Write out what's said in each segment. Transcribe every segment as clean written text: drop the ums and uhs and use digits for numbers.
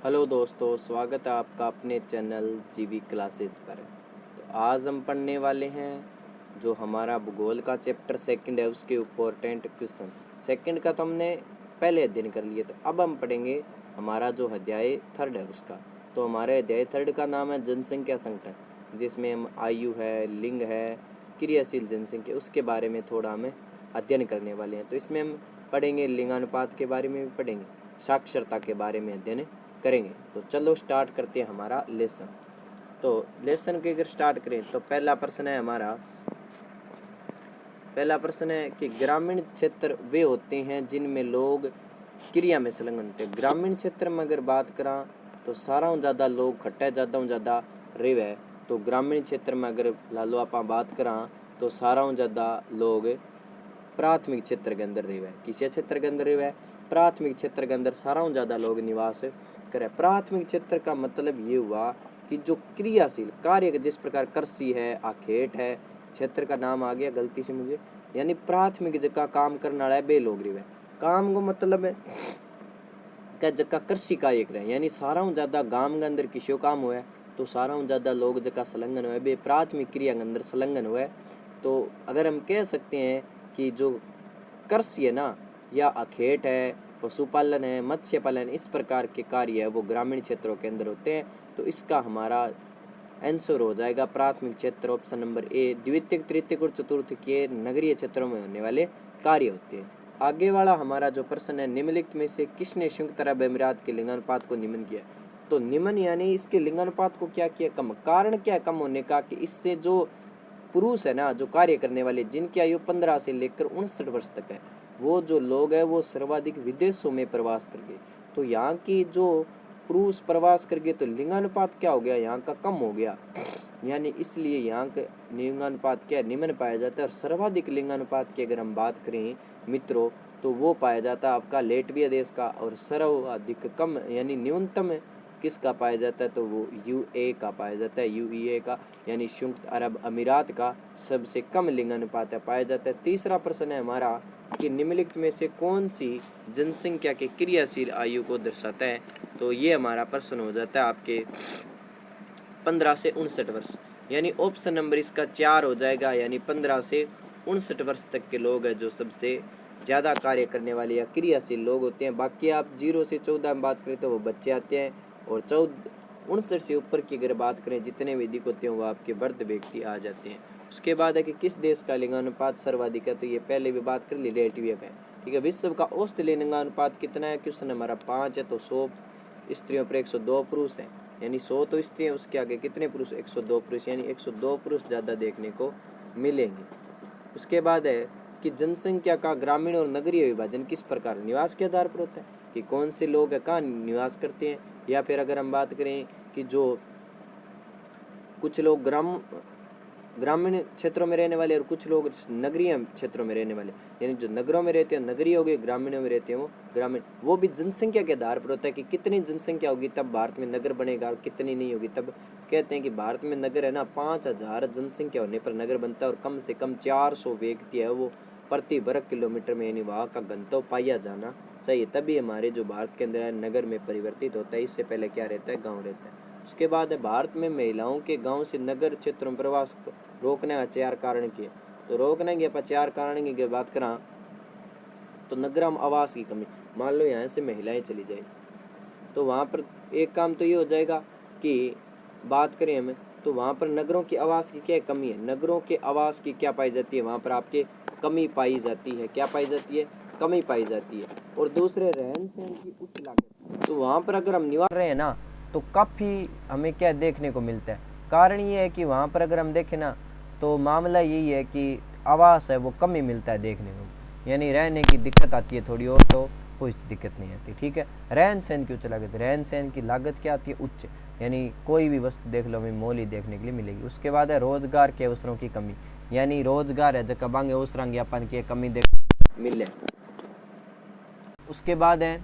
Hello दोस्तों, स्वागत है आपका अपने चैनल जीवी क्लासेस पर। तो आज हम पढ़ने वाले हैं जो हमारा भूगोल का चैप्टर सेकंड है उसके इम्पोर्टेंट क्वेश्चन। सेकंड का तो हमने पहले अध्ययन कर लिया, तो अब हम पढ़ेंगे हमारा जो अध्याय थर्ड है उसका। तो हमारे अध्याय थर्ड का नाम है जनसंख्या संगठन, जिसमें हम आयु है, लिंग है, क्रियाशील जनसंख्या, उसके बारे में थोड़ा हमें अध्ययन करने वाले हैं। तो इसमें हम पढ़ेंगे लिंगानुपात के बारे में भी पढ़ेंगे, साक्षरता के बारे में अध्ययन करेंगे। तो चलो स्टार्ट करते हैं हमारा लेसन। तो लेसन के अगर स्टार्ट करें तो पहला प्रश्न है कि ग्रामीण क्षेत्र वे होते हैं जिनमें लोग क्रिया में संलग्न होते हैं। ग्रामीण क्षेत्र में अगर बात करा तो सारा ज़्यादा लोग खट्टा ज़्यादा रेवे। तो ग्रामीण क्षेत्र में अगर लालो आप बात करा तो सारा ज़्यादा लोग प्राथमिक क्षेत्र के अंदर रेवे। किसी क्षेत्र के अंदर रेवे? प्राथमिक क्षेत्र के अंदर सारा ज़्यादा लोग निवास करे। प्राथमिक क्षेत्र का मतलब ये हुआ कि जो क्रियाशील कार्य, जिस प्रकार कृषि है, आखेट है, क्षेत्र का नाम आ गया गलती से मुझे, यानी प्राथमिक जगह काम करने वाला है बे लोग रेवे। काम को मतलब है क्या जगह कृषि कार्य करे, यानी सारा ज़्यादा गांव के अंदर किसी काम हुआ तो सारा ज़्यादा लोग जगह संलग्न हुए बे प्राथमिक क्रिया के अंदर संलग्न हुए। तो अगर हम कह सकते हैं कि जो कृषि है ना, या अखेट है, पशुपालन है, मत्स्य पालन, इस प्रकार के कार्य है वो ग्रामीण क्षेत्रों के अंदर होते हैं। तो इसका हमारा आंसर हो जाएगा प्राथमिक क्षेत्र, ऑप्शन नंबर ए। द्वितीयक, तृतीयक और चतुर्थक के नगरीय क्षेत्रों में होने वाले कार्य होते हैं। आगे वाला हमारा जो प्रश्न है, निम्नलिखित में से किसने संयुक्त अरब अमीरात के लिंगानुपात को निम्न किया? तो निम्न यानी इसके लिंगानुपात को क्या किया? कम। कारण क्या है कम होने का? कि इससे जो पुरुष है ना, जो कार्य करने वाले, जिनकी आयु 15 से लेकर 59 वर्ष तक है, वो जो लोग हैं वो सर्वाधिक विदेशों में प्रवास कर गए। तो यहाँ की जो पुरुष प्रवास कर गए तो लिंगानुपात क्या हो गया? यहाँ का कम हो गया, यानी इसलिए यहाँ का लिंगानुपात क्या निम्न पाया जाता है। और सर्वाधिक लिंगानुपात की अगर हम बात करें मित्रों, तो वो पाया जाता है आपका लेटविया देश का। और सर्वाधिक कम यानी न्यूनतम किसका पाया जाता है? तो वो यूए का पाया जाता है, यूईए का, यानी संयुक्त अरब अमीरात का सबसे कम लिंगानुपात पाया जाता है। तीसरा प्रश्न है हमारा कि निम्नलिखित में से कौन सी जनसंख्या के क्रियाशील आयु को दर्शाता है? तो ये हमारा प्रश्न हो जाता है आपके 15 से 59 वर्ष, यानी ऑप्शन नंबर इसका 4 हो जाएगा। यानी 15 से 59 वर्ष तक के लोग हैं जो सबसे ज़्यादा कार्य करने वाले या क्रियाशील लोग होते हैं। बाकी आप 0 से 14 में बात करें तो वो बच्चे आते हैं, और 59 से ऊपर की अगर बात करें जितने भी अधिक होते हैं वो आपके वृद्ध व्यक्ति आ जाते हैं। उसके बाद है कि किस देश का लिंगानुपात सर्वाधिक है? तो ये पहले भी बात कर ली, लेटविया का है। ठीक है। विश्व का औसत लिंगानुपात कितना है? क्वेश्चन हमारा 5 है। तो 100 स्त्रियों पर 102 पुरुष हैं, यानी 100 तो स्त्रियाँ, उसके आगे कितने पुरुष? 102 पुरुष, यानी 102 पुरुष ज़्यादा देखने को मिलेंगे। उसके बाद है कि जनसंख्या का ग्रामीण और नगरीय विभाजन किस प्रकार निवास के आधार पर होता है? कि कौन से लोग कहाँ निवास करते हैं? या फिर अगर हम बात करें कि जो कुछ लोग ग्रामीण क्षेत्रों में रहने वाले और कुछ लोग नगरीय क्षेत्रों में रहने वाले, यानी जो नगरों में रहते हैं नगरीय हो गए, ग्रामीणों में रहते हैं वो ग्रामीण, वो भी जनसंख्या के आधार पर होता है कि कितनी जनसंख्या होगी तब भारत में नगर बनेगा और कितनी नहीं होगी तब। कहते हैं कि भारत में नगर है ना 5000 जनसंख्या होने पर नगर बनता है, और कम से कम 400 व्यक्ति है वो प्रति वर्ग किलोमीटर में, यानी वहाँ का घनत्व पाया जाना चाहिए, तभी हमारे जो भारत के अंदर है नगर में परिवर्तित होता है। इससे पहले क्या रहता है? गाँव रहता है। उसके बाद है भारत में महिलाओं के गांव से नगर क्षेत्रों में प्रवास रोकने का 4 कारण किए। तो रोकने के 4 कारण की बात करा तो नगर में आवास की कमी। मान लो यहाँ से महिलाएं चली जाए तो वहाँ पर एक काम तो ये हो जाएगा कि बात करें हमें तो वहाँ पर नगरों की आवास की क्या कमी है? नगरों के आवास की क्या पाई जाती है? वहाँ पर आपके कमी पाई जाती है। क्या पाई जाती है? कमी पाई जाती है। और दूसरे रहन सहन की उच्च लागत। तो वहाँ पर अगर हम निवास रहे हैं ना तो काफ़ी हमें क्या देखने को मिलता है? कारण ये है कि वहाँ पर अगर हम देखें ना तो मामला यही है कि आवास है वो कम ही मिलता है देखने को, यानी रहने की दिक्कत आती है थोड़ी, और तो कोई दिक्कत नहीं आती। ठीक है। रहन सहन की उच्च लागत, रहन सहन की लागत क्या आती है? उच्च, यानी कोई भी वस्तु देख लो हमें मोल ही देखने के लिए मिलेगी। उसके बाद है रोजगार के अवसरों की कमी, यानी रोजगार है जगह बांगे अवसरों ज्ञापन की कमी देख मिले। उसके बाद है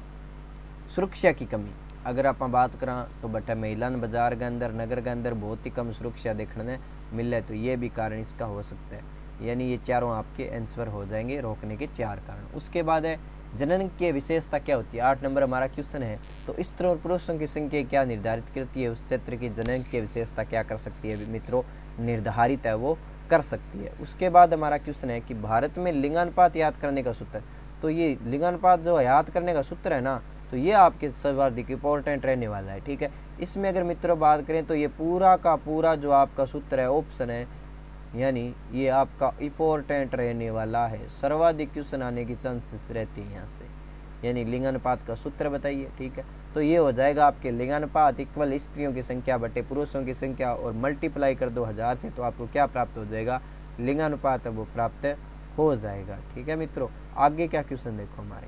सुरक्षा की कमी। अगर आप बात करा तो बटा महिला बाजार के अंदर नगर के अंदर बहुत ही कम सुरक्षा देखने मिले, तो ये भी कारण इसका हो सकता है। यानी ये चारों आपके आंसर हो जाएंगे रोकने के 4 कारण। उसके बाद है जननांकीय विशेषता क्या होती है, 8 नंबर हमारा क्वेश्चन है। तो स्त्रियों और पुरुषों की संख्या क्या निर्धारित करती है, उस क्षेत्र की जननांकीय विशेषता क्या कर सकती है मित्रों, निर्धारित है वो कर सकती है। उसके बाद हमारा क्वेश्चन है कि भारत में लिंगानुपात याद करने का सूत्र। तो ये लिंगानुपात जो याद करने का सूत्र है ना, तो ये आपके सर्वाधिक इंपॉर्टेंट रहने वाला है, ठीक है। इसमें अगर मित्रों बात करें तो ये पूरा का पूरा जो आपका सूत्र है ऑप्शन है, यानी ये आपका इंपॉर्टेंट रहने वाला है, सर्वाधिक क्वेश्चन आने की चांसेस रहती है यहाँ से। यानी लिंगानुपात का सूत्र बताइए, ठीक है। तो ये हो जाएगा आपके लिंगानुपात इक्वल स्त्रियों की संख्या बटे पुरुषों की संख्या और मल्टीप्लाई कर दो 1000 से, तो आपको क्या प्राप्त हो जाएगा, लिंगानुपात वो प्राप्त हो जाएगा, ठीक है मित्रों। आगे क्या क्वेश्चन देखो हमारे,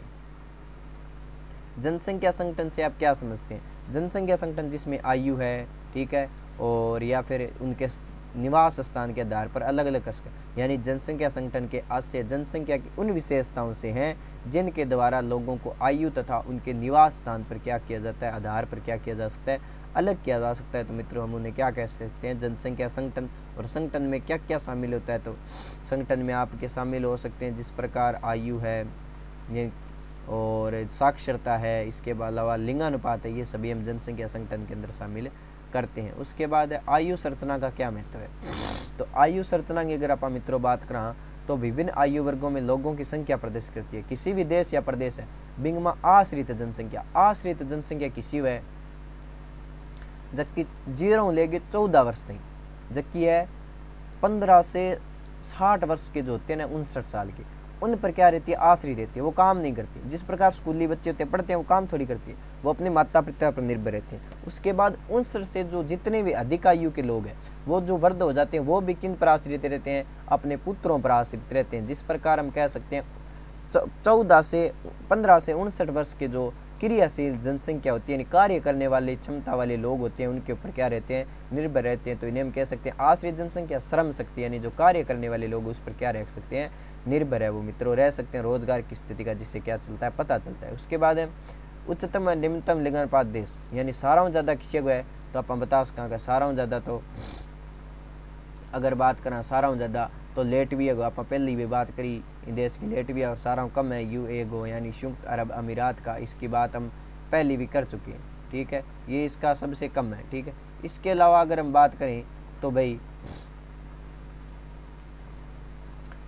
जनसंख्या संगठन से आप क्या समझते हैं। जनसंख्या संगठन जिसमें आयु है, ठीक है, और या फिर उनके निवास स्थान के आधार पर अलग अलग कर सकते, यानी जनसंख्या संगठन के आशय जनसंख्या की उन विशेषताओं से हैं जिनके द्वारा लोगों को आयु तथा उनके निवास स्थान पर क्या किया जाता है, आधार पर क्या किया जा सकता है, अलग किया जा सकता है। तो मित्रों हम उन्हें क्या कह सकते हैं, जनसंख्या संगठन। और संगठन में क्या क्या शामिल होता है, तो संगठन में आपके शामिल हो सकते हैं जिस प्रकार आयु है ये और साक्षरता है, इसके अलावा लिंगानुपात है, ये सभी हम जनसंख्या संगठन के अंदर शामिल करते हैं। उसके बाद आयु संरचना का क्या महत्व है, तो आयु संरचना की अगर आप मित्रों बात करें तो विभिन्न आयु वर्गों में लोगों की संख्या प्रदर्शित करती है। किसी भी देश या प्रदेश है बिंगमा आश्रित जनसंख्या, आश्रित जनसंख्या किसी है जबकि 0 लेके 14 वर्ष तक, जबकि है 15 से 60 वर्ष के जो होते हैं ना 59 साल के, उन पर क्या रहती है, आश्रित रहती है, वो काम नहीं करती। जिस प्रकार स्कूली बच्चे होते हैं पढ़ते हैं, वो काम थोड़ी करती है, वो अपने माता पिता पर निर्भर रहते हैं। उसके बाद 59 से जो जितने भी अधिक आयु के लोग हैं वो जो वृद्ध हो जाते हैं वो भी किन पर आश्रित रहते हैं, अपने पुत्रों पर आश्रित रहते हैं। जिस प्रकार हम कह सकते हैं 15 से 59 वर्ष के जो क्रियाशील जनसंख्या होती है, यानी कार्य करने वाले क्षमता वाले लोग होते हैं, उनके ऊपर क्या रहते हैं, निर्भर रहते हैं। तो इन्हें हम कह सकते हैं आश्रित जनसंख्या। श्रम शक्ति यानी जो कार्य करने वाले लोग उस पर क्या रह सकते हैं, निर्भर है वो मित्रों, रह सकते हैं। रोजगार की स्थिति का जिससे क्या चलता है, पता चलता है। उसके बाद है उच्चतम और निम्नतम लिंगानुपात देश, यानी सारा ज़्यादा किसे को है, तो आप बता सकें का सारा ज़्यादा, तो अगर बात करें सारा ज़्यादा तो लेटविया को आप पहली भी बात करी देश की लेटविया, और सारा कम है यूए गो यानी संयुक्त अरब अमीरात का, इसकी बात हम पहले भी कर चुके हैं, ठीक है, ये इसका सबसे कम है, ठीक है। इसके अलावा अगर हम बात करें तो भाई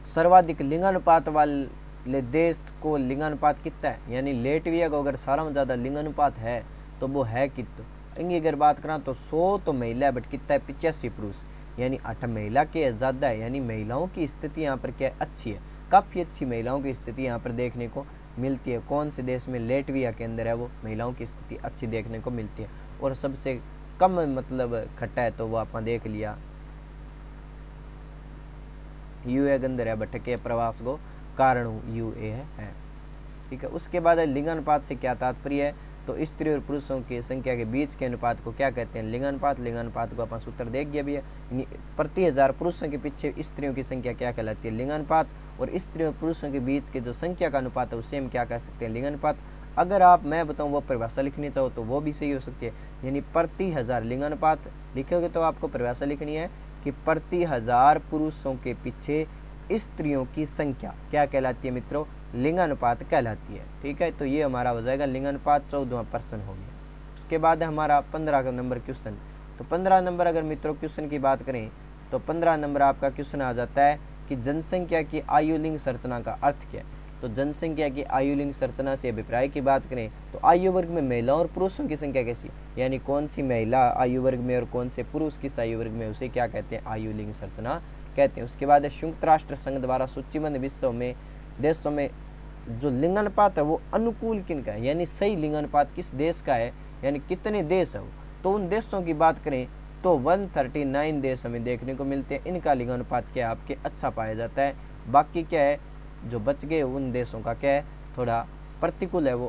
सर्वाधिक लिंगानुपात वाले देश को लिंगानुपात कितना है, यानी लेटविया को अगर सारा ज़्यादा लिंगानुपात है तो वो है कितना। इनकी अगर बात करें तो 100 तो महिला है बट कितना है 85 पुरुष, यानी 8 महिला के ज़्यादा है, यानी महिलाओं की स्थिति यहाँ पर क्या अच्छी है, काफ़ी अच्छी महिलाओं की स्थिति यहाँ पर देखने को मिलती है। कौन से देश में, लेटविया के अंदर है वो महिलाओं की स्थिति अच्छी देखने को मिलती है। और सबसे कम मतलब खट्टा है तो वो आप देख लिया यूए के अंदर है, भटके प्रवास को कारण यूए है, ठीक है। उसके बाद लिंगानुपात से क्या तात्पर्य है, तो स्त्री और पुरुषों की संख्या के बीच के अनुपात को क्या कहते हैं, लिंगानुपात। लिंगानुपात को अपन सूत्र देख गया भी है, प्रति 1000 पुरुषों के पीछे स्त्रियों की संख्या क्या कहलाती है, लिंगानुपात। और स्त्रियों और पुरुषों के बीच के जो संख्या का अनुपात है उसे हम क्या कह सकते हैं, लिंगानुपात। अगर आप मैं बताऊं वो परिभाषा लिखनी चाहो तो वो भी सही हो सकती है, यानी प्रति 1000 लिंगानुपात लिखोगे तो आपको परिभाषा लिखनी है कि प्रति 1000 पुरुषों के पीछे स्त्रियों की संख्या क्या कहलाती है मित्रों, लिंगानुपात कहलाती है, ठीक है। तो ये हमारा हो जाएगा लिंगानुपात 14% हो गया। उसके बाद हमारा 15 का नंबर क्वेश्चन। तो 15 नंबर अगर मित्रों क्वेश्चन की बात करें तो 15 नंबर आपका क्वेश्चन आ जाता है कि जनसंख्या की आयुलिंग संरचना का अर्थ क्या है। तो जनसंख्या की आयुलिंग संरचना से अभिप्राय की बात करें तो आयु वर्ग में महिलाओं और पुरुषों की संख्या कैसी, यानी कौन सी महिला आयु वर्ग में और कौन से पुरुष किस आयु वर्ग में, उसे क्या कहते हैं, आयुलिंग संरचना कहते हैं। उसके बाद संयुक्त राष्ट्र संघ द्वारा सूचीबद्ध विश्व में देशों में जो लिंगानुपात है वो अनुकूल किन का है, यानी सही लिंगानुपात किस देश का है, यानी कितने देश है वो। तो उन देशों की बात करें तो 139 देश हमें देखने को मिलते हैं, इनका लिंगानुपात क्या है आपके अच्छा पाया जाता है। बाकी क्या है जो बच गए उन देशों का क्या है, थोड़ा प्रतिकूल है, वो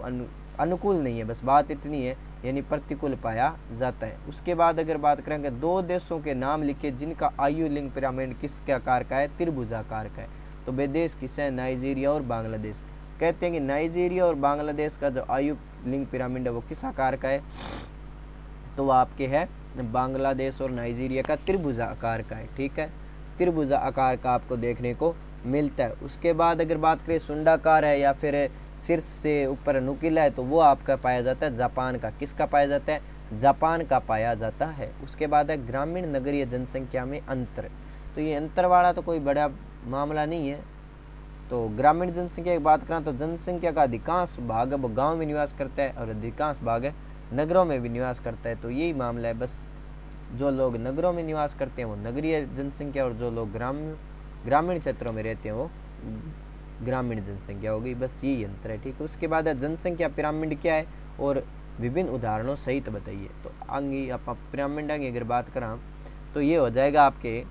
अनुकूल नहीं है, बस बात इतनी है, यानी प्रतिकूल पाया जाता है। उसके बाद अगर बात करेंगे 2 देशों के नाम लिखे जिनका आयु लिंग पिरामिड किसके आकार का है, त्रिभुजाकार का है। तो वे देश किस है, नाइजीरिया और बांग्लादेश। कहते हैं कि नाइजीरिया और बांग्लादेश का जो आयु लिंग पिरामिड है वो किस आकार का है, तो वह आपके है बांग्लादेश और नाइजीरिया का त्रिभुजा आकार का है, ठीक है, त्रिभुजा आकार का आपको देखने को मिलता है। उसके बाद अगर बात करें सुंडाकार है या फिर शीर्ष से ऊपर नुकीला है तो वो आपका पाया जाता है जापान का। किसका पाया जाता है? जापान का पाया जाता है। उसके बाद है ग्रामीण नगरीय जनसंख्या में अंतर। तो ये अंतर वाला तो कोई बड़ा मामला नहीं है। तो ग्रामीण जनसंख्या की बात करें तो जनसंख्या का अधिकांश भाग अब गाँव में निवास करता है और अधिकांश भाग नगरों में भी निवास करता है। तो यही मामला है बस, जो लोग नगरों में निवास करते हैं वो नगरीय जनसंख्या और जो लोग ग्रामीण क्षेत्रों में रहते हैं वो ग्रामीण जनसंख्या होगी। बस यही अंतर है, ठीक है। उसके बाद है जनसंख्या पिरामिड क्या है और विभिन्न उदाहरणों सहित बताइए। तो आगे आप पिरामिड की अगर बात करें तो ये हो जाएगा आपके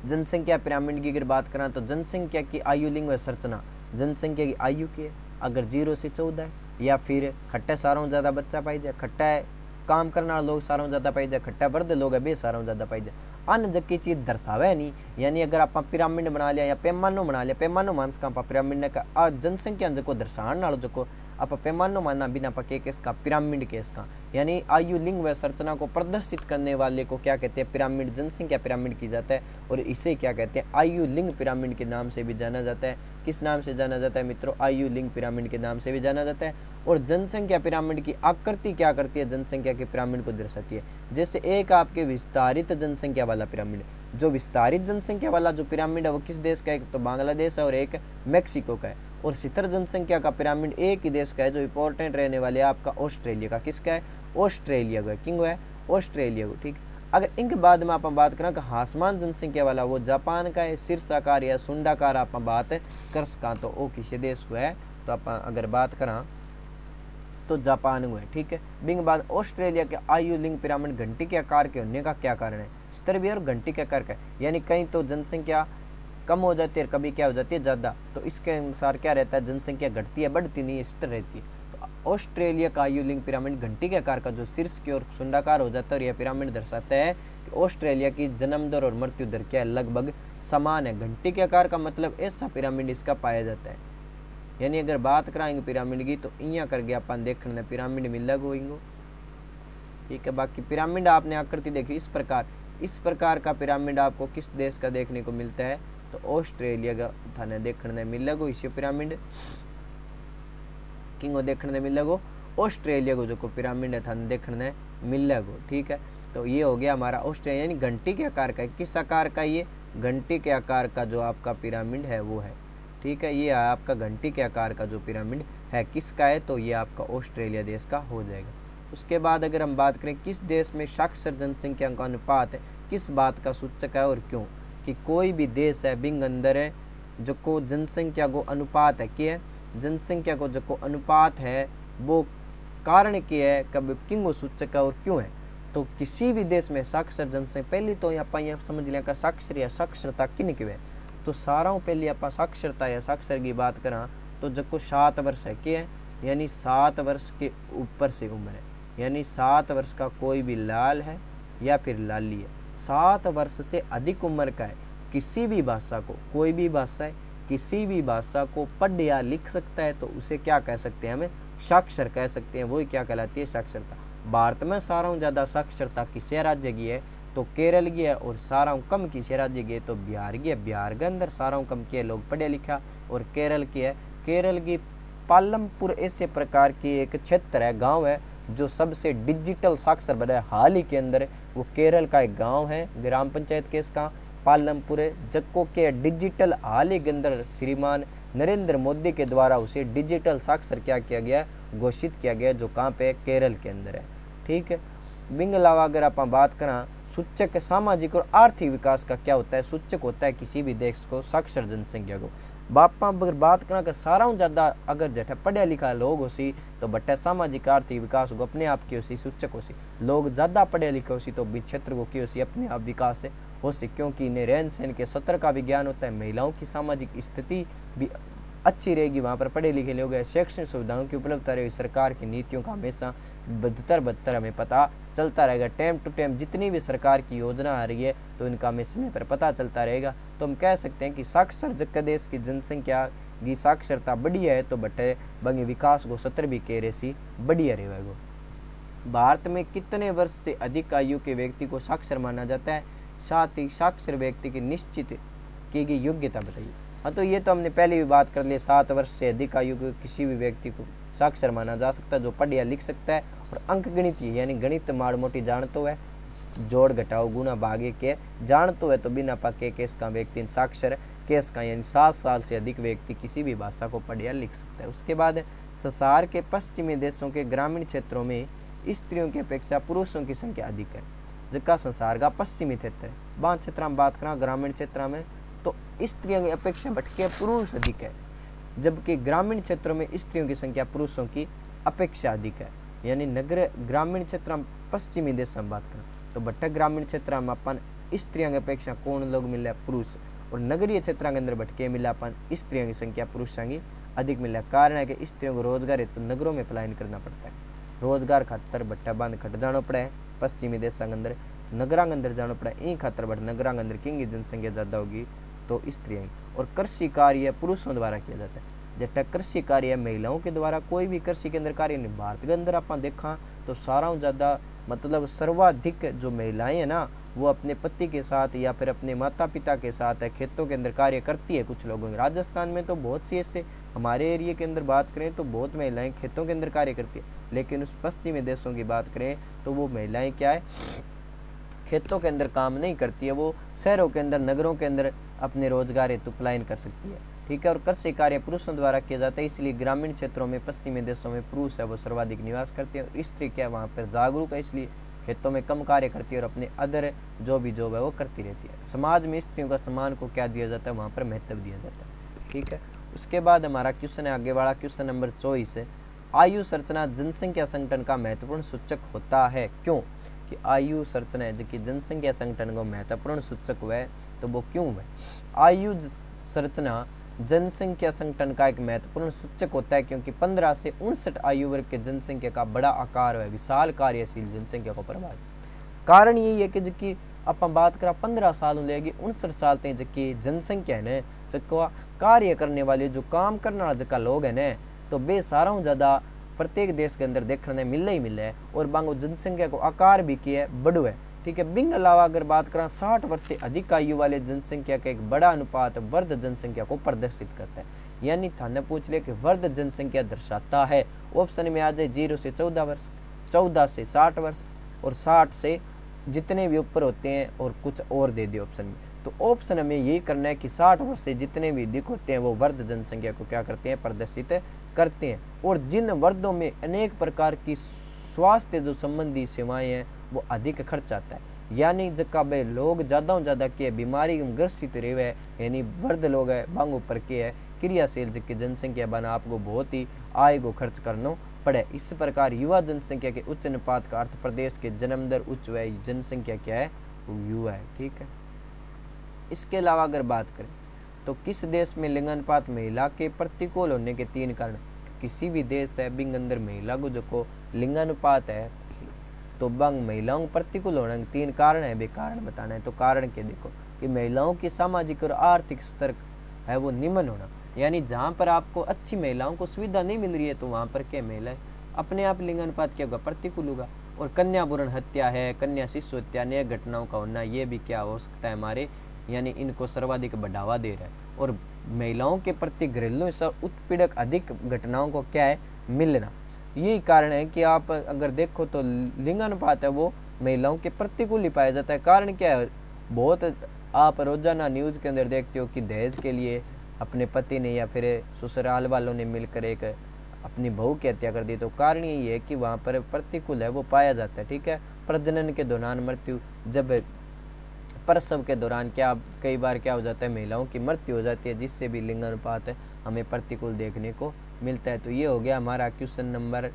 जनसंख्या पिरामिड की अगर बात करें तो जनसंख्या की आयु लिंग व संरचना। जनसंख्या की आयु की अगर 0 से 14 है या फिर खट्टा सारों ज़्यादा बच्चा पाई जाए, खट्टा है काम करने वाले लोग सारों ज़्यादा पाई जाए, खट्टा वर्द लोग है बे सारों ज़्यादा पाई जाए। अन्य जग की चीज़ दर्शावे नहीं, यानी अगर आप पिरामिड बना लिया या पैमानो बना लिया, पैमानो मानस का पिरामिड का जनसंख्या जो दर्शाने वालों जो आप पैमानो मानना बिना पके केस का पिरामिड केस का, यानी आयु लिंग व संरचना को प्रदर्शित करने वाले को क्या कहते हैं? पिरामिड, जनसंख्या पिरामिड की जाता है। और इसे क्या कहते हैं? आयु लिंग पिरामिड के नाम से भी जाना जाता है। किस नाम से जाना जाता है मित्रों? आयु लिंग पिरामिड के नाम से भी जाना जाता है। और जनसंख्या पिरामिड की आकृति क्या करती है? जनसंख्या के पिरामिड को दर्शाती है। जैसे एक आपके विस्तारित जनसंख्या वाला पिरामिड, जो विस्तारित जनसंख्या वाला जो पिरामिड है वो किस देश का है? एक तो बांग्लादेश है और एक मैक्सिको का है। और शिथिल जनसंख्या का पिरामिड एक ही देश का है जो इंपॉर्टेंट रहने वाले आपका ऑस्ट्रेलिया का। किसका है? ऑस्ट्रेलिया का। किंग है ऑस्ट्रेलिया को, ठीक। अगर इनके बाद में आप बात करें कि हासमान जनसंख्या वाला वो जापान का है। शीर्षाकार या सुंडाकार आप बात कर सका तो वो किसी देश को है? तो आप अगर बात करें तो जापान को है, ठीक है। बिंग बाद ऑस्ट्रेलिया के आयु लिंग पिरामिड घंटी के आकार के होने का क्या कारण है? स्तर भी और घंटी के आकार का, यानी कहीं तो जनसंख्या कम हो जाती है, कभी क्या हो जाती है ज़्यादा। तो इसके अनुसार क्या रहता है? जनसंख्या घटती है, बढ़ती नहीं है, स्थिर रहती है। तो ऑस्ट्रेलिया का आयु लिंग पिरामिड घंटी के आकार का जो शीर्ष की ओर सुंडाकार हो जाता है, और यह पिरामिड दर्शाता है कि ऑस्ट्रेलिया की जन्म दर और मृत्यु दर क्या है? लगभग समान है। घंटी के आकार का मतलब ऐसा पिरामिड इसका पाया जाता है। यानी अगर बात कराएंगे पिरामिड की तो इं करके अपन देखने पिरामिड में लग होंगे, ठीक है। बाकी पिरामिड आपने आकृति देखी इस प्रकार का पिरामिड आपको किस देश का देखने को मिलता है? तो ऑस्ट्रेलिया का थाने देखने मिलेगो। इसे पिरामिड किंग देखने मिलेगो ऑस्ट्रेलिया को जो पिरामिड है थाने देखने मिलेगो, ठीक है। तो ये हो गया हमारा ऑस्ट्रेलिया, यानी घंटी के आकार का। किस आकार का? ये घंटी के आकार का जो आपका पिरामिड है वो है, ठीक है। ये आपका घंटी के आकार का जो पिरामिड है किसका है? तो ये आपका ऑस्ट्रेलिया देश का हो जाएगा। उसके बाद अगर हम बात करें किस देश में साक्षर जनसंख्या का अनुपात है, किस बात का सूचक है और क्यों? कि कोई भी देश है बिंग अंदर है जो को जनसंख्या को अनुपात है कि जनसंख्या को जो को अनुपात है वो कारण क्या है, कब किंग सूचक है और क्यों है? तो किसी भी देश में साक्षर जनसंख्या, पहले तो यहाँ समझ लिया का साक्षर या साक्षरता किन क्यों है? तो सारा पहले आप साक्षरता या साक्षर की बात करें तो जो को 7 वर्ष है क्या है? यानी 7 वर्ष के ऊपर से उम्र है, यानी 7 वर्ष का कोई भी लाल है या फिर लाली है, 7 वर्ष से अधिक उम्र का है, किसी भी भाषा को, कोई भी भाषा है किसी भी भाषा को पढ़ या लिख सकता है तो उसे क्या कह सकते हैं? हमें साक्षर कह सकते हैं। वही क्या कहलाती है? साक्षरता। भारत में सारा ज़्यादा साक्षरता किसी राज्य की है? तो केरल की है। और सारा कम किसी राज्य की है? तो बिहार की है। बिहार के अंदर सारा कम के लोग पढ़े लिखा। और केरल की है, केरल की पालमपुर ऐसे प्रकार की एक क्षेत्र है, गांव है जो सबसे डिजिटल साक्षर बना है हाल ही के अंदर। वो केरल का एक गांव है, ग्राम पंचायत के इसका पालमपुर है, जको के डिजिटल हाल ही के अंदर श्रीमान नरेंद्र मोदी के द्वारा उसे डिजिटल साक्षर क्या किया गया? घोषित किया गया, जो कहाँ पे? केरल के अंदर है, ठीक है। बिंग अलावा अगर आप बात करें सूचक सामाजिक और आर्थिक विकास का क्या होता है? सूचक होता है किसी भी देश को साक्षर जनसंख्या को। बापा अगर बात करा कि सारा ज़्यादा अगर जैसे पढ़ा लिखा लोग हो सी तो बट्टा सामाजिक आर्थिक विकास को अपने आप की हो सी सूचक हो सी। लोग ज़्यादा पढ़े लिखे हो सी तो भी क्षेत्र को की हो सी अपने आप विकास हो सी, क्योंकि इन्हें रहन सहन के सत्र का भी ज्ञान होता है। महिलाओं की सामाजिक स्थिति भी अच्छी रहेगी, वहाँ पर पढ़े लिखे लोग हैं। शैक्षणिक सुविधाओं की उपलब्धता रहेगी, सरकार की नीतियों का हमेशा बदतर हमें पता चलता रहेगा। टाइम टू टाइम जितनी भी सरकार की योजना आ रही है तो इनका हमें समय पर पता चलता रहेगा। तो हम कह सकते हैं कि साक्षर देश की जनसंख्या की साक्षरता बढ़िया है तो बटे बंगे विकास को सत्र भी कह रहे सी बढ़िया रहेगा। भारत में कितने वर्ष से अधिक आयु के व्यक्ति को साक्षर माना जाता है? साथ ही साक्षर व्यक्ति की निश्चित की गई योग्यता बताइए। हाँ, तो ये तो हमने पहले भी बात कर ली। 7 वर्ष से अधिक आयु के किसी भी व्यक्ति को साक्षर माना जा सकता है, जो पढ़ या लिख सकता है और अंक गणितीय यानी गणित माड़ मोटी जानतो है, जोड़ घटाओ गुणा भागे के जानतो है, तो बिना पक्के केस का व्यक्ति साक्षर केस का यानी 7 साल से अधिक व्यक्ति किसी भी भाषा को पढ़ या लिख सकता है। उसके बाद संसार के पश्चिमी देशों के ग्रामीण क्षेत्रों में स्त्रियों की अपेक्षा पुरुषों की संख्या अधिक है। जिसका संसार का पश्चिमी क्षेत्र है, वहाँ क्षेत्र में बात करें ग्रामीण क्षेत्र में, तो स्त्रियों की अपेक्षा भटके पुरुष अधिक है, जबकि ग्रामीण क्षेत्रों में स्त्रियों की संख्या पुरुषों की अपेक्षा अधिक है। यानी नगर ग्रामीण क्षेत्र में पश्चिमी देश में बात करें तो भटक ग्रामीण क्षेत्र में अपन स्त्रियों की अपेक्षा कौन लोग मिले, पुरुष, और नगरीय क्षेत्रों के अंदर भटके मिला अपन स्त्रियों की संख्या पुरुषों की अधिक मिला। कारण है कि स्त्रियों को रोजगार है तो नगरों में पलायन करना पड़ता है, रोजगार खातर भट्टा बांध खट जाना पड़ा है पश्चिमी देशों के अंदर, नगरा के अंदर जाना पड़ा है। इन खातर बट नगरा के अंदर किंग जनसंख्या ज़्यादा होगी तो स्त्रियाँ, और कृषि कार्य पुरुषों द्वारा किया जाता है। जब कृषि कार्य महिलाओं के द्वारा कोई भी कृषि के अंदर कार्य नहीं, भारत के अंदर अपन देखा तो सारा ज़्यादा मतलब सर्वाधिक जो महिलाएं हैं ना, वो अपने पति के साथ या फिर अपने माता पिता के साथ है खेतों के अंदर कार्य करती है। कुछ लोगों के राजस्थान में तो बहुत सी ऐसे, हमारे एरिया के अंदर बात करें तो बहुत महिलाएं खेतों के अंदर कार्य करती है, लेकिन उस पश्चिमी देशों की बात करें तो वो महिलाएं क्या है, खेतों के अंदर काम नहीं करती है, वो शहरों के अंदर नगरों के अंदर अपने रोजगार हेतु पलायन कर सकती है। ठीक है, और कृषि कार्य पुरुषों द्वारा किया जाता है, इसलिए ग्रामीण क्षेत्रों में पश्चिमी देशों में पुरुष है वो सर्वाधिक निवास करते हैं, और स्त्री क्या वहाँ पर जागरूक है, इसलिए खेतों में कम कार्य करती है और अपने अदर जो भी जॉब है वो करती रहती है। समाज में स्त्रियों का सम्मान को क्या दिया जाता है, वहाँ पर महत्व दिया जाता है। ठीक है, उसके बाद हमारा क्वेश्चन है आगे वाला, क्वेश्चन नंबर 24 है, आयु संरचना जनसंख्या संगठन का महत्वपूर्ण सूचक होता है, क्यों? कि आयु संरचना है जो कि जनसंख्या संगठन का महत्वपूर्ण सूचक हुआ है, तो वो क्यों है? आयु संरचना जनसंख्या संगठन का एक महत्वपूर्ण सूचक होता है क्योंकि 15 से 59 आयु वर्ग के जनसंख्या का बड़ा आकार है, विशाल कार्यशील जनसंख्या को प्रभावित। कारण यही है कि जबकि अपन बात करा 15 साल लेगी 59 साल तक जबकि जनसंख्या है ना, जबकि कार्य करने वाले जो काम करने वाला जगह लोग है ना, तो वे सारा ज़्यादा प्रत्येक देश के अंदर देखने मिले ही मिले है, और बांगो जनसंख्या को आकार भी किया बढ़ो है। ठीक है, बिंग अलावा अगर बात करें 60 वर्ष से अधिक आयु वाले जनसंख्या का एक बड़ा अनुपात वर्ध जनसंख्या को प्रदर्शित करता है। यानी थाने पूछ ले कि वर्ध जनसंख्या दर्शाता है, ऑप्शन में आ जाए 0 से 14 वर्ष, 14 से 60 वर्ष, और 60 से जितने भी ऊपर होते हैं और कुछ और दे दिए ऑप्शन में। तो ऑप्शन हमें यही करना है कि 60 वर्ष से जितने भी अधिक होते हैं वो वर्ध जनसंख्या को क्या करते हैं, प्रदर्शित करते हैं। और जिन वर्गों में अनेक प्रकार की स्वास्थ्य जो संबंधी सेवाएं हैं वो अधिक खर्च आता है, यानी जब लोग ज़्यादा से ज़्यादा के बीमारी ग्रसित रहे, यानी वर्ध लोग है बांग ऊपर के है क्रियाशील की जनसंख्या बना आपको बहुत ही आय को खर्च करना पड़े। इस प्रकार युवा जनसंख्या के उच्च अनुपात का अर्थ प्रदेश के जन्म दर उच्च है, जनसंख्या क्या है, वो युवा है। ठीक है, इसके अलावा अगर बात करें तो किस देश में लिंगानुपात महिला के प्रतिकूल होने के 3 कारण? किसी भी देश है बिंग अंदर महिला को जो लिंगानुपात है तो बंग महिलाओं प्रतिकूल होने के 3 कारण है, बे कारण बताना है। तो कारण के देखो कि महिलाओं की सामाजिक और आर्थिक स्तर है वो निम्न होना, यानी जहाँ पर आपको अच्छी महिलाओं को सुविधा नहीं मिल रही है तो वहाँ पर क्या महिलाएं अपने आप लिंगानुपात क्या होगा, प्रतिकूल होगा। और कन्या भ्रूण हत्या है, कन्या शिशु हत्या, अन्य घटनाओं का होना, ये भी क्या हो सकता है हमारे, यानी इनको सर्वाधिक बढ़ावा दे रहा है। और महिलाओं के प्रति घरेलू उत्पीड़क अधिक घटनाओं को क्या है, मिलना। यही कारण है कि आप अगर देखो तो लिंगानुपात है वो महिलाओं के प्रतिकूल ही पाया जाता है। कारण क्या है, बहुत आप रोजाना न्यूज़ के अंदर देखते हो कि दहेज के लिए अपने पति ने या फिर ससुराल वालों ने मिलकर एक अपनी बहू की हत्या कर दी, तो कारण यही है कि वहाँ पर प्रतिकूल है वो पाया जाता है। ठीक है, प्रजनन के दौरान मृत्यु, जब प्रसव के दौरान क्या कई बार क्या हो जाता है, महिलाओं की मृत्यु हो जाती है, जिससे भी लिंगानुपात हमें प्रतिकूल देखने को मिलता है। तो ये हो गया हमारा क्वेश्चन नंबर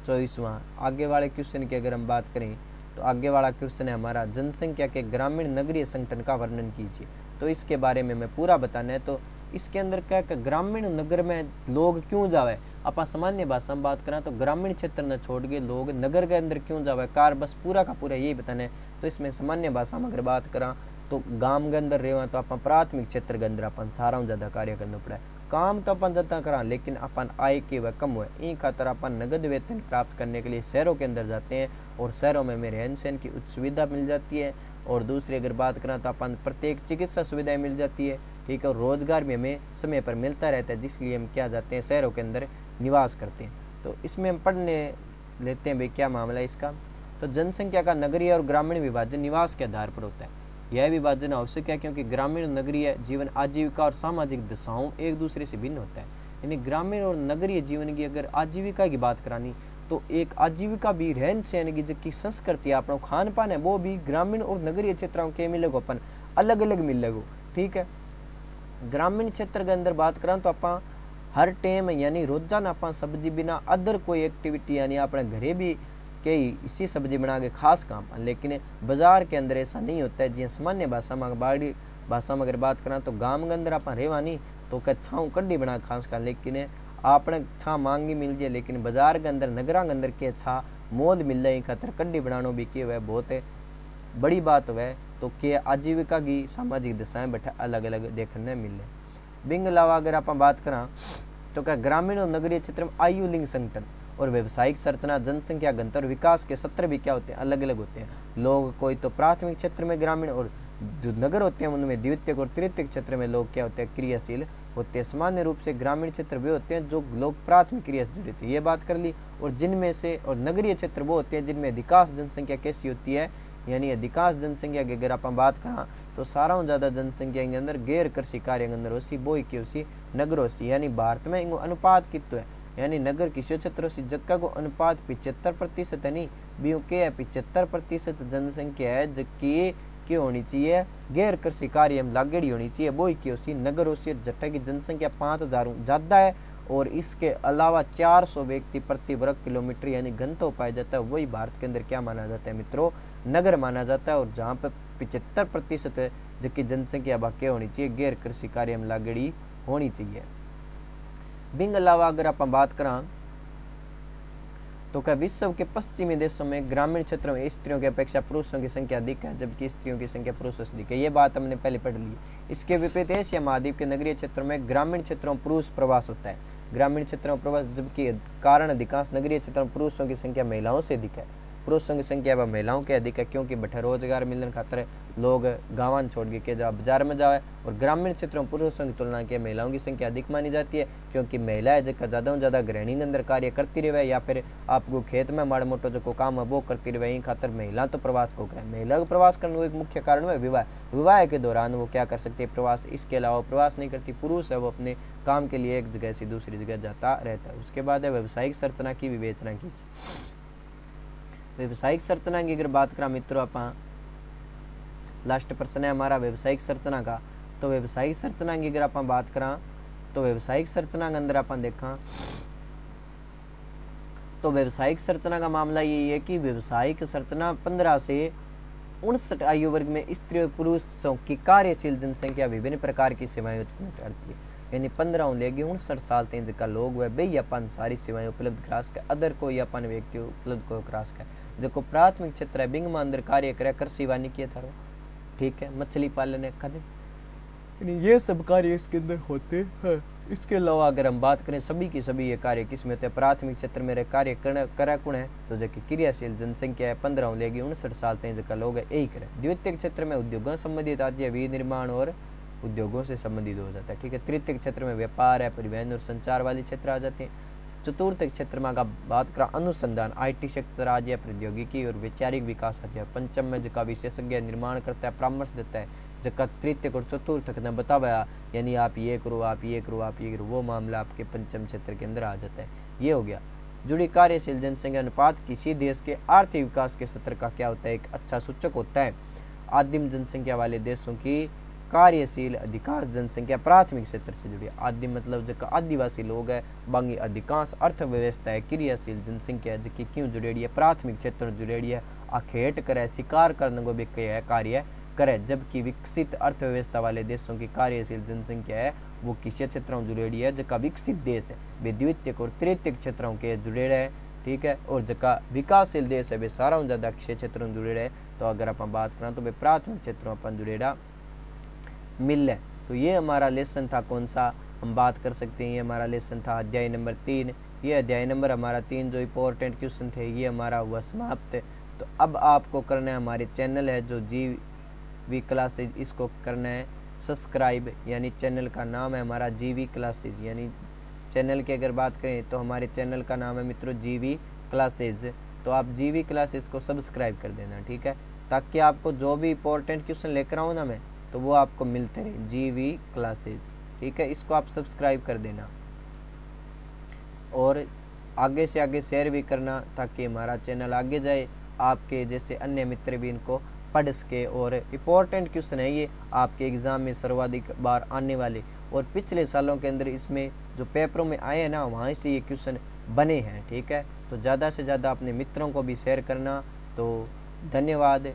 24वां। आगे वाले क्वेश्चन की अगर हम बात करें तो आगे वाला क्वेश्चन है हमारा, जनसंख्या के ग्रामीण नगरीय संगठन का वर्णन कीजिए। तो इसके बारे में मैं पूरा बताना है। तो इसके अंदर क्या है, ग्रामीण नगर में लोग क्यों जावे, आप सामान्य भाषा में बात करें तो ग्रामीण क्षेत्र न छोड़ के लोग नगर के अंदर क्यों जावे, कार बस पूरा का पूरा यही बताना है। तो इसमें सामान्य भाषा में अगर बात करा तो गांव के अंदर रहे तो अपन प्राथमिक क्षेत्र के अंदर अपन सारा ज़्यादा कार्य करना पड़ा है, काम तो अपन ज़्यादा करा लेकिन अपन आय के वह कम हुए, इन खातर अपन नगद वेतन प्राप्त करने के लिए शहरों के अंदर जाते हैं, और शहरों में रहन सहन की उच्च सुविधा मिल जाती है, और दूसरी अगर बात करें तो अपन प्रत्येक चिकित्सा सुविधाएं मिल जाती है, ठीक है, और रोजगार भी हमें समय पर मिलता रहता है, जिसलिए हम क्या जाते हैं शहरों के अंदर निवास करते हैं। तो इसमें हम पढ़ने लेते हैं भाई क्या मामला है इसका। तो जनसंख्या का नगरीय और ग्रामीण विभाजन निवास के आधार पर होता है। यह विभाजन आवश्यक है क्योंकि ग्रामीण और नगरीय जीवन आजीविका और सामाजिक दशाओं एक दूसरे से भिन्न होता है। यानी ग्रामीण और नगरीय जीवन की अगर आजीविका की बात करानी तो एक आजीविका भी रहन सहन की जो संस्कृति है, अपना खान पान है, वो भी ग्रामीण और नगरीय क्षेत्रों के मिलेगो अपन अलग अलग मिलेगो, ठीक है। ग्रामीण क्षेत्र के अंदर बात करें तो आप हर टाइम यानी रोजाना आप सब्जी बिना अदर कोई एक्टिविटी यानी अपने घरे भी कई इसी सब्जी बना के खास काम, लेकिन बाजार के अंदर ऐसा नहीं होता है। जी सामान्य भाषा में बाड़ी भाषा में अगर बात करें तो गांव के अंदर आप रेवा नहीं तो क्या छाँव कड्डी बना खास का, लेकिन आपने छा मांगी मिल जाए, लेकिन बाजार के अंदर नगरा के अंदर के छा मोल मिल जाए खातर कड्डी बनाना भी के वह बहुत बड़ी बात वह। तो के आजीविका की सामाजिक दशाएं बैठे अलग अलग देखने मिले। बिंग अलावा अगर आप बात करें तो क्या ग्रामीण और नगरीय क्षेत्र में आयु लिंग संगठन और व्यवसायिक संरचना जनसंख्या घनत्व और विकास के सत्र भी क्या होते हैं अलग अलग होते हैं। लोग कोई तो प्राथमिक क्षेत्र में ग्रामीण और जो नगर होते हैं उनमें द्वितीयक और तृतीयक क्षेत्र में लोग क्या होते हैं क्रियाशील होते हैं। सामान्य रूप से ग्रामीण क्षेत्र वे होते हैं जो लोग प्राथमिक क्रिया से जुड़े थे, ये बात कर ली। और जिनमें से और नगरीय क्षेत्र वो होते हैं जिनमें अधिकांश जनसंख्या कैसी होती है, यानी अधिकांश जनसंख्या की अगर आप बात करें तो सारा ज़्यादा जनसंख्या के अंदर गैर कृषि कार्य के अंदर होती वो की होती नगरों से। यानी भारत में इनको अनुपात कितना है, यानी नगर किसी क्षेत्रों से जगह को अनुपात 75% है, नहीं भी के है 75% जनसंख्या है जबकि की होनी चाहिए गैर कृषि कार्य में लागेड़ी होनी चाहिए वो की होती नगरों से। जट्टा की जनसंख्या 5000 ज़्यादा है और इसके अलावा 400 व्यक्ति प्रति वर्ग किलोमीटर यानी घनत्व पाया जाता है, वही भारत के अंदर क्या माना जाता है मित्रों नगर माना जाता है। और जहाँ पर 75% है जबकि जनसंख्या बाकी होनी चाहिए गैर कृषि कार्य में लागेड़ी होनी चाहिए। बिंग अलावा अगर आप बात करें तो क्या विश्व के पश्चिमी देशों में ग्रामीण क्षेत्रों में स्त्रियों की अपेक्षा पुरुषों की संख्या अधिक है जबकि स्त्रियों की संख्या पुरुषों से अधिक है, ये बात हमने पहले पढ़ ली। इसके विपरीत एशिया महाद्वीप के नगरीय क्षेत्रों में ग्रामीण क्षेत्रों में पुरुष प्रवास होता है, ग्रामीण क्षेत्रों में प्रवास जबकि कारण अधिकांश नगरीय क्षेत्रों में पुरुषों की संख्या महिलाओं से अधिक है। पुरुषों की संख्या व महिलाओं के अधिक है क्योंकि बैठे रोजगार मिलने खातर लोग गाँव छोड़ के जब बाजार में जाए। और ग्रामीण क्षेत्रों में पुरुषों की तुलना के महिलाओं की संख्या अधिक मानी जाती है क्योंकि महिलाएं जगह ज़्यादा से ज़्यादा गृहिणी के अंदर कार्य करती रहे या फिर आपको खेत में माड़ा मोटो जो काम है वो करती रहे, यही खातर महिला तो प्रवास को करें। महिला को प्रवास करने का एक मुख्य कारण है विवाह, विवाह के दौरान वो क्या कर सकती है प्रवास, इसके अलावा प्रवास नहीं करती। पुरुष है वो अपने काम के लिए एक जगह से दूसरी जगह जाता रहता है। उसके बाद है व्यावसायिक संरचना की विवेचना की। व्यावसायिक संरचना की अगर बात करें मित्रों आप लास्ट प्रश्न है हमारा व्यावसायिक संरचना का। तो व्यावसायिक संरचना की अगर आप बात करें तो व्यावसायिक संरचना के अंदर अपन देखा तो व्यावसायिक संरचना का मामला यही है कि व्यावसायिक संरचना 15 से 59 आयु वर्ग में स्त्री और पुरुषों की कार्यशील जनसंख्या विभिन्न प्रकार की सेवाएं उत्पन्न करती है। यानी 15 लेगी 59 साल तक जिसका लोग वह बे अपन सारी सेवाएं उपलब्ध करा सके, अदर कोई अपन व्यक्ति उपलब्ध को करा सके। जो प्राथमिक क्षेत्र है बिंग में अंदर कार्य करे कृषि वानिकी थारो, ठीक है, मछली पालन है खाद्य, ये सब कार्य इसके अंदर होते हैं। इसके अलावा अगर हम बात करें सभी के सभी ये कार्य किस में होते हैं, प्राथमिक क्षेत्र में कार्य करा कौन है तो जो कि क्रियाशील जनसंख्या है 15 लेगी 59 साल तक जिसका लोग है यही करे। द्वितीय क्षेत्र में उद्योगों संबंधित आदि विनिर्माण और उद्योगों से संबंधित हो जाता है, ठीक है। तृतीय क्षेत्र में व्यापार है, परिवहन और संचार वाले क्षेत्र आ जाते हैं। चतुर्थ क्षेत्र में अगर बात करें अनुसंधान IT क्षेत्र आ जाए, प्रौद्योगिकी और वैचारिक विकास आ जाए। पंचम में जिसका विशेषज्ञ निर्माण करता है, परामर्श देता है, जिसका तृतीय और चतुर्थ ने बताया यानी आप ये करो आप ये करो आप ये करो, वो मामला आपके पंचम क्षेत्र के अंदर आ जाता है। ये हो गया। जुड़ी कार्यशील जनसंख्या अनुपात किसी देश के आर्थिक विकास के स्तर का क्या होता है, एक अच्छा सूचक होता है। आदिम जनसंख्या वाले देशों की कार्यशील अधिकांश जनसंख्या प्राथमिक क्षेत्र से जुड़ी है। आदिम मतलब जो आदिवासी लोग है, बाकी अधिकांश अर्थव्यवस्था है क्रियाशील जनसंख्या जिसकी क्यों जुड़ेड़ी है प्राथमिक क्षेत्र जुड़ेड़ी है। अखेट करे शिकार करने को भी कार्य करे, जबकि विकसित अर्थव्यवस्था वाले देशों की कार्यशील जनसंख्या है वो किसी क्षेत्रों में जुड़ेड़ी है। जगह विकसित देश है वे द्वितीय और तृतीय क्षेत्रों के जुड़े रहे, ठीक है। और जगह विकासशील देश है वे सारा ज़्यादा किसी क्षेत्रों में जुड़े रहे। तो अगर अपन बात करें तो वे प्राथमिक क्षेत्रों अपन जुड़ेड़ा मिल है। तो ये हमारा लेसन था, कौन सा हम बात कर सकते हैं, ये हमारा लेसन था अध्याय नंबर 3। ये अध्याय नंबर हमारा 3 जो इंपॉर्टेंट क्वेश्चन थे ये हमारा हुआ समाप्त। तो अब आपको करना है हमारे चैनल है जो वी क्लासेज, इसको करना है सब्सक्राइब, यानी चैनल का नाम है हमारा GV क्लासेज। यानी चैनल की अगर बात करें तो हमारे चैनल का नाम है मित्रों GV क्लासेज। तो आप GV क्लासेज को सब्सक्राइब कर देना, ठीक है, ताकि आपको जो भी इंपॉर्टेंट क्वेश्चन लेकर आऊँ ना मैं, तो वो आपको मिलते रहे। GV क्लासेज, ठीक है, इसको आप सब्सक्राइब कर देना और आगे से आगे शेयर भी करना, ताकि हमारा चैनल आगे जाए, आपके जैसे अन्य मित्र भी इनको पढ़ सके। और इम्पोर्टेंट क्वेश्चन है ये, आपके एग्ज़ाम में सर्वाधिक बार आने वाले, और पिछले सालों के अंदर इसमें जो पेपरों में आए हैं ना, वहाँ से ये क्वेश्चन बने हैं, ठीक है। तो ज़्यादा से ज़्यादा अपने मित्रों को भी शेयर करना। तो धन्यवाद।